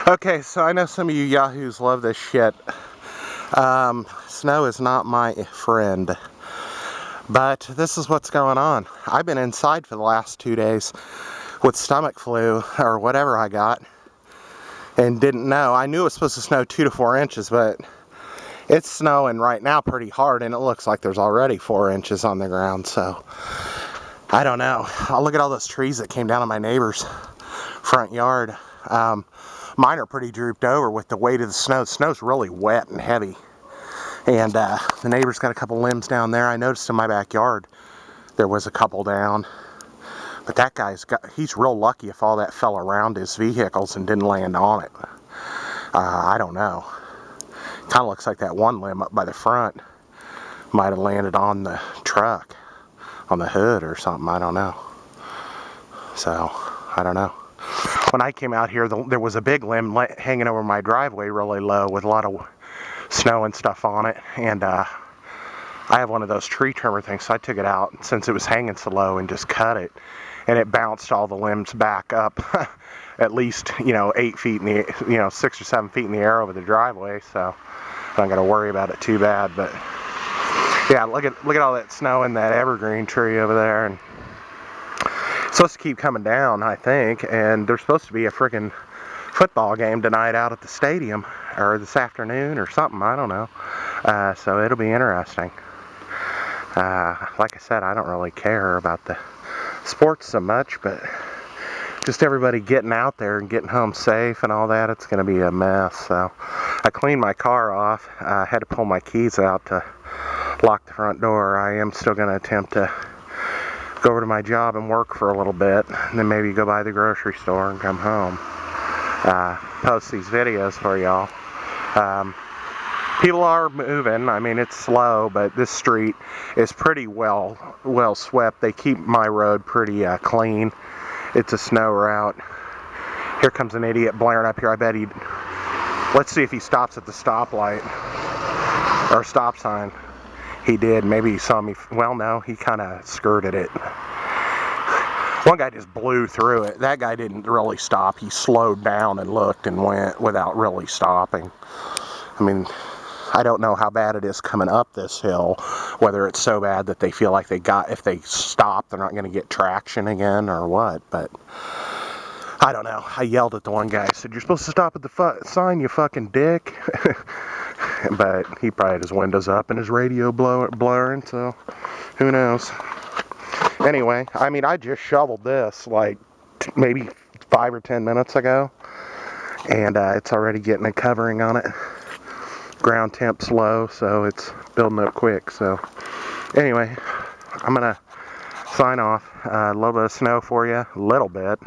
Okay, so I know some of you yahoos love this shit. Snow is not my friend. But this is what's going on. I've been inside for the last 2 days with stomach flu or whatever I got and didn't know. I knew it was supposed to snow 2 to 4 inches, but it's snowing right now pretty hard and it looks like there's already 4 inches on the ground, so I don't know. I'll look at all those trees that came down on my neighbor's front yard. Mine are pretty drooped over with the weight of the snow. The snow's really wet and heavy. And the neighbor's got a couple limbs down there. I noticed in my backyard there was a couple down. But that he's real lucky if all that fell around his vehicles and didn't land on it. I don't know. Kind of looks like that one limb up by the front might have landed on the truck, on the hood or something. I don't know. So, I don't know. When I came out here, there was a big limb hanging over my driveway really low with a lot of snow and stuff on it. And I have one of those tree trimmer things, so I took it out since it was hanging so low and just cut it. And it bounced all the limbs back up at least, 8 feet in the, 6 or 7 feet in the air over the driveway. So I don't got to worry about it too bad. But yeah, look at all that snow in that evergreen tree over there. And it's supposed to keep coming down, I think, and there's supposed to be a freaking football game tonight out at the stadium, or this afternoon, or something, I don't know. So it'll be interesting. Like I said, I don't really care about the sports so much, but just everybody getting out there and getting home safe and all that, it's going to be a mess. So I cleaned my car off. I had to pull my keys out to lock the front door. I am still going to attempt to go over to my job and work for a little bit, and then maybe go by the grocery store and come home. Post these videos for y'all. People are moving. I mean, it's slow, but this street is pretty well swept. They keep my road pretty clean. It's a snow route. Here comes an idiot blaring up here. I bet let's see if he stops at the stoplight or stop sign. He did. Maybe he saw me. Well, no, he kind of skirted it. One guy just blew through it. That guy didn't really stop. He slowed down and looked and went without really stopping. I mean, I don't know how bad it is coming up this hill, whether it's so bad that they feel like if they stop, they're not going to get traction again or what, but I don't know. I yelled at the one guy. I said, "You're supposed to stop at the sign, you fucking dick." But he probably had his windows up and his radio blaring, so who knows. Anyway, I mean, I just shoveled this like maybe 5 or 10 minutes ago, and it's already getting a covering on it. Ground temp's low, so it's building up quick. So anyway, I'm gonna sign off. A little bit of snow for you, a little bit.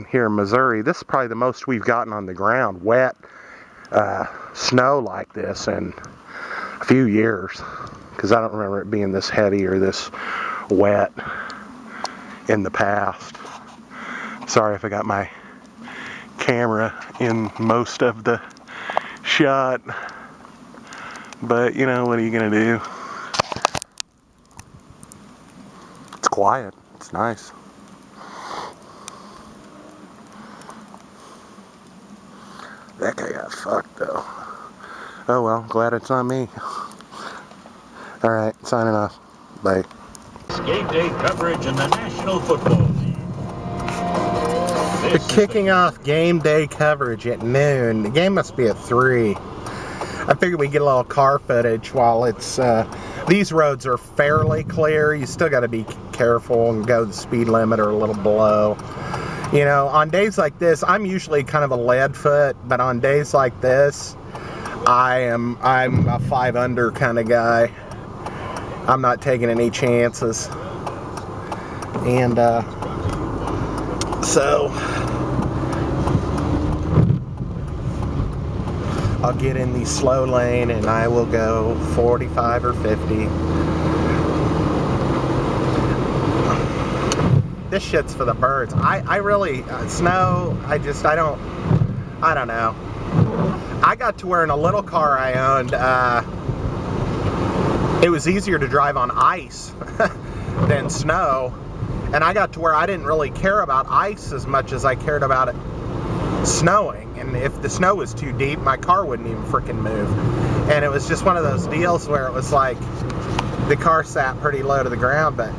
Here in Missouri, this is probably the most we've gotten on the ground, wet snow like this in a few years, because I don't remember it being this heavy or this wet in the past. Sorry if I got my camera in most of the shot, but what are you gonna do? It's quiet. It's nice. That guy got fucked though. Oh well, glad it's not me. Alright, signing off. Bye. Game day coverage in the National Football League. They're kicking off game day coverage at noon. The game must be at 3. I figured we'd get a little car footage while it's, these roads are fairly clear. You still got to be careful and go the speed limit or a little below. On days like this, I'm usually kind of a lead foot, but on days like this, I'm a 5 under kind of guy. I'm not taking any chances. And, so I'll get in the slow lane and I will go 45 or 50. This shit's for the birds. I really, snow, I don't know. I got to where in a little car I owned, it was easier to drive on ice than snow. And I got to where I didn't really care about ice as much as I cared about it snowing, and if the snow was too deep, my car wouldn't even freaking move. And it was just one of those deals where it was like the car sat pretty low to the ground, but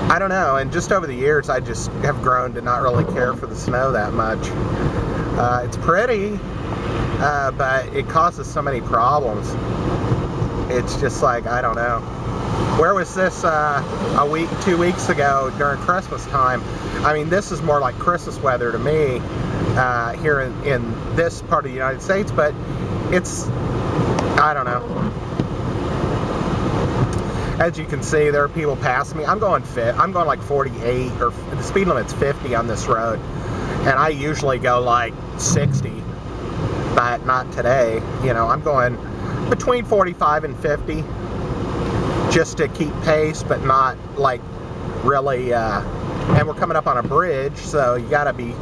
I don't know, and just over the years I just have grown to not really care for the snow that much. It's pretty, but it causes so many problems. It's just like, I don't know. Where was this a week, 2 weeks ago during Christmas time? I mean, this is more like Christmas weather to me here in this part of the United States, but it's, I don't know. As you can see, there are people passing me. I'm going like 48, or the speed limit's 50 on this road, and I usually go like 60, but not today. You know, I'm going between 45 and 50 just to keep pace, but not like really. And we're coming up on a bridge, so you got to be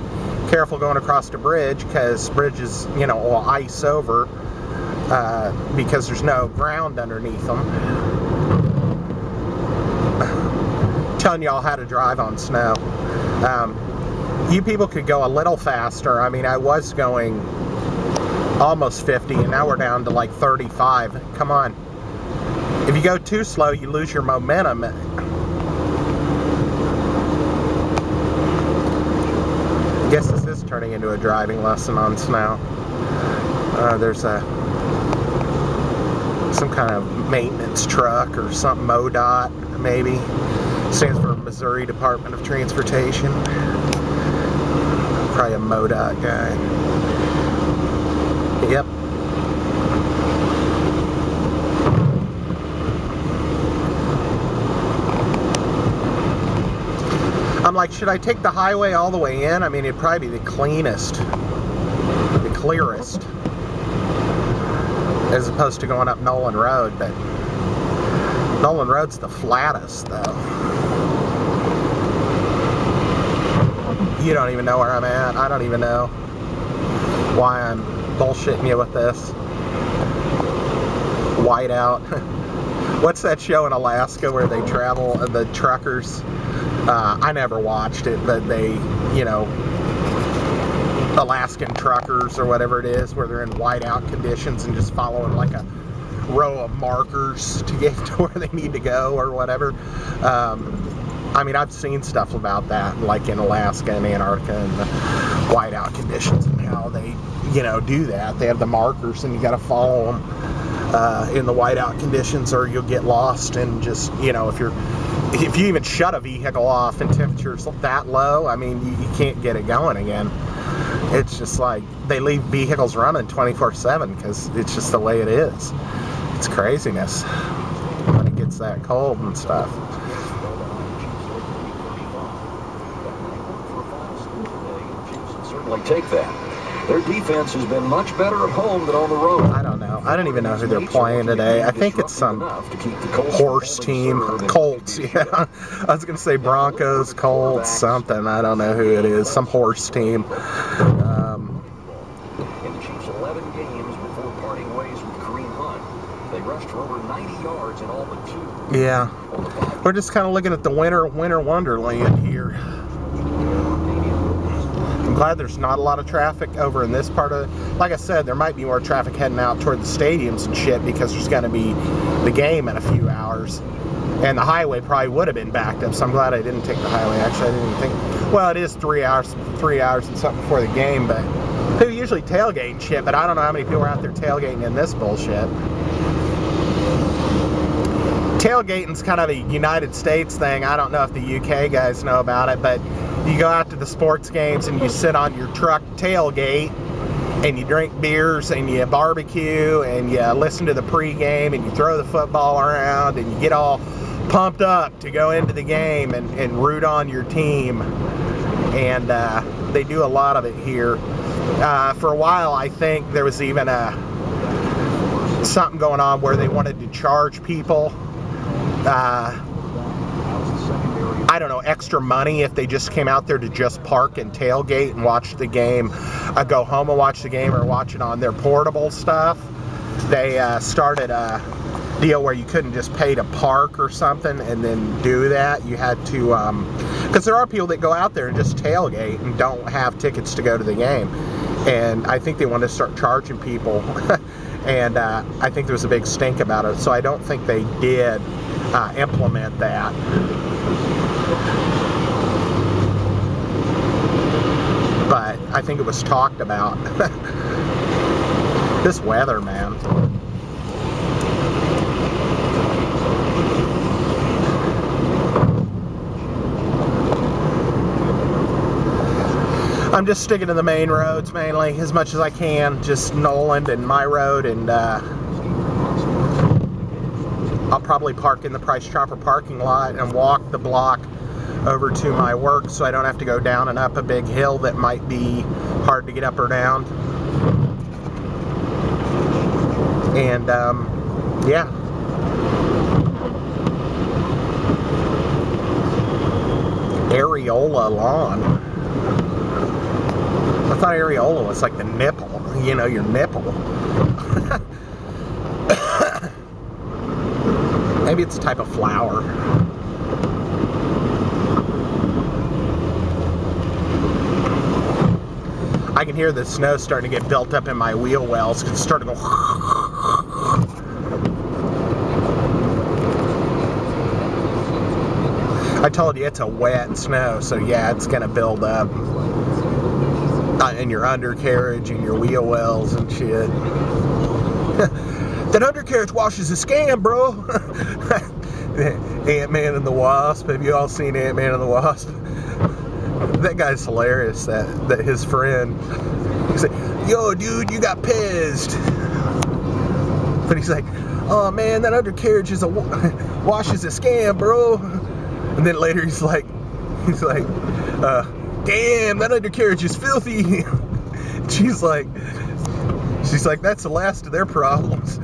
careful going across the bridge, because bridges, you know, will ice over because there's no ground underneath them. Telling y'all how to drive on snow. You people could go a little faster. I mean, I was going almost 50, and now we're down to like 35. Come on. If you go too slow, you lose your momentum. I guess this is turning into a driving lesson on snow. There's some kind of maintenance truck or something, MoDOT maybe. Stands for Missouri Department of Transportation. Probably a MoDOT guy. Yep. I'm like, should I take the highway all the way in? I mean, it'd probably be the cleanest, the clearest, as opposed to going up Nolan Road, but Nolan Road's the flattest, though. You don't even know where I'm at. I don't even know why I'm bullshitting you with this. Whiteout. What's that show in Alaska where they travel, the truckers? I never watched it, but they, you know, Alaskan truckers or whatever it is, where they're in whiteout conditions and just following like a row of markers to get to where they need to go or whatever. I mean, I've seen stuff about that, like in Alaska and Antarctica and the whiteout conditions and how they, you know, do that. They have the markers and you got to follow them in the whiteout conditions, or you'll get lost. And just, you know, if you even shut a vehicle off and temperature's that low, I mean, you can't get it going again. It's just like they leave vehicles running 24/7 because it's just the way it is. It's craziness when it gets that cold and stuff. Certainly take that. Their defense has been much better at home than on the road. I don't know. I don't even know who they're playing today. I think it's some horse team. Colts, yeah. I was going to say Broncos, Colts, something. I don't know who it is. Some horse team. In the Chiefs' 11 games before parting ways with Kareem Hunt, they rushed for over 90 yards in all but 2. Yeah. We're just kind of looking at the winter wonderland here. I'm glad there's not a lot of traffic over in this part of, like I said, there might be more traffic heading out toward the stadiums and shit, because there's going to be the game in a few hours, and the highway probably would have been backed up, so I'm glad I didn't take the highway. Actually, I didn't even think, well, it is 3 hours and something before the game, but people usually tailgate and shit, but I don't know how many people are out there tailgating in this bullshit. Tailgating's kind of a United States thing. I don't know if the UK guys know about it, but you go out to the sports games and you sit on your truck tailgate and you drink beers and you barbecue and you listen to the pregame and you throw the football around and you get all pumped up to go into the game and root on your team. And they do a lot of it here. For a while, I think there was even something going on where they wanted to charge people I don't know, extra money if they just came out there to just park and tailgate and watch the game, go home and watch the game, or watch it on their portable stuff. They started a deal where you couldn't just pay to park or something and then do that. You had to Because there are people that go out there and just tailgate and don't have tickets to go to the game. And I think they want to start charging people. And I think there was a big stink about it. So I don't think they did implement that. But I think it was talked about. This weather, man. I'm just sticking to the main roads mainly as much as I can. Just Noland and my road, and I'll probably park in the Price Chopper parking lot and walk the block over to my work so I don't have to go down and up a big hill that might be hard to get up or down. And yeah. Areola lawn. I thought areola was like the nipple, you know, your nipple. Maybe it's a type of flower. I can hear the snow starting to get built up in my wheel wells because it's starting to go. I told you it's a wet snow, so yeah, it's gonna build up in your undercarriage and your wheel wells and shit. That undercarriage wash is a scam, bro. Ant-Man and the Wasp. Have you all seen Ant-Man and the Wasp? That guy's hilarious. That his friend, he's like, yo, dude, you got pissed. But he's like, oh man, that undercarriage is wash is a scam, bro. And then later he's like, damn, that undercarriage is filthy. She's like, that's the last of their problems.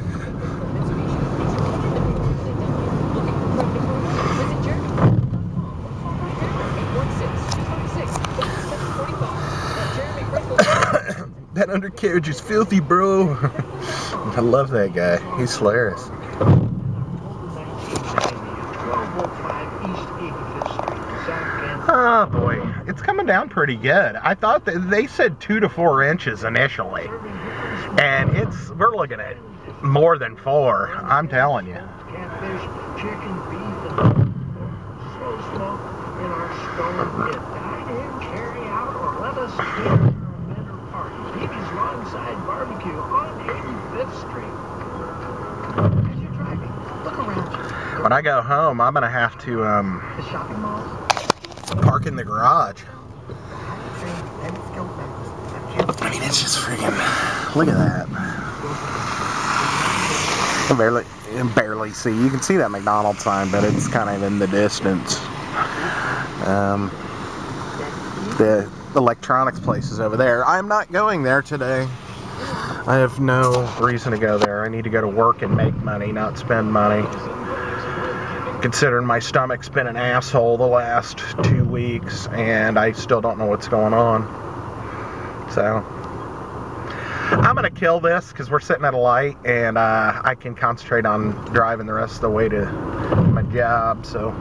That undercarriage is filthy, bro. I love that guy. He's hilarious. Oh boy, it's coming down pretty good. I thought that they said 2 to 4 inches initially, and we're looking at more than 4. I'm telling you. Catfish, chicken, beef, and slow smoke in our stone pit. Dine in, carry out, or let us cater for a better party. Peavey's Longside Barbecue on 85th Street. As you're driving, look around you. When I go home, I'm gonna have to The shopping malls. park in the garage. I mean, it's just freaking. Look at that. I can barely see. You can see that McDonald's sign, but it's kind of in the distance. The electronics place is over there. I'm not going there today. I have no reason to go there. I need to go to work and make money, not spend money. Considering my stomach's been an asshole the last 2 weeks, and I still don't know what's going on. So I'm gonna kill this because we're sitting at a light, and I can concentrate on driving the rest of the way to my job. So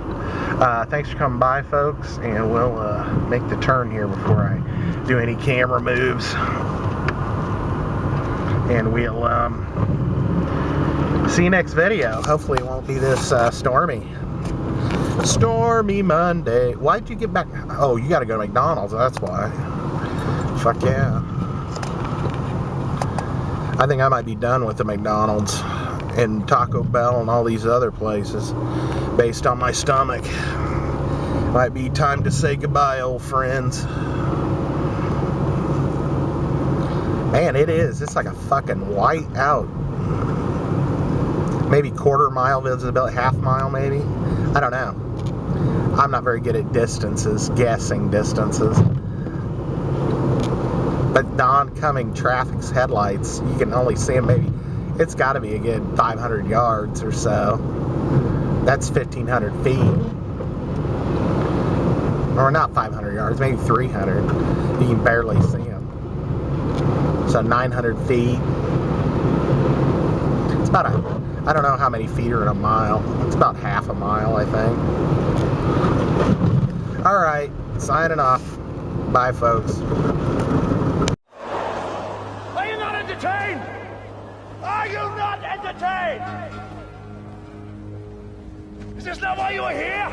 thanks for coming by, folks, and we'll make the turn here before I do any camera moves. And we'll see you next video. Hopefully it won't be this stormy. Stormy Monday. Why'd you get back? Oh, you gotta go to McDonald's, that's why. Fuck yeah. I think I might be done with the McDonald's and Taco Bell and all these other places based on my stomach. Might be time to say goodbye, old friends. Man, it is. It's like a fucking white out. Maybe quarter mile visibility, half mile maybe. I don't know. I'm not very good at distances, guessing distances. But the oncoming traffic's headlights, you can only see them maybe. It's got to be a good 500 yards or so. That's 1,500 feet. Or not 500 yards, maybe 300. You can barely see them. So 900 feet. It's about I don't know how many feet are in a mile. It's about half a mile, I think. All right, signing off. Bye, folks. Are you not entertained? Are you not entertained? Is this not why you are here?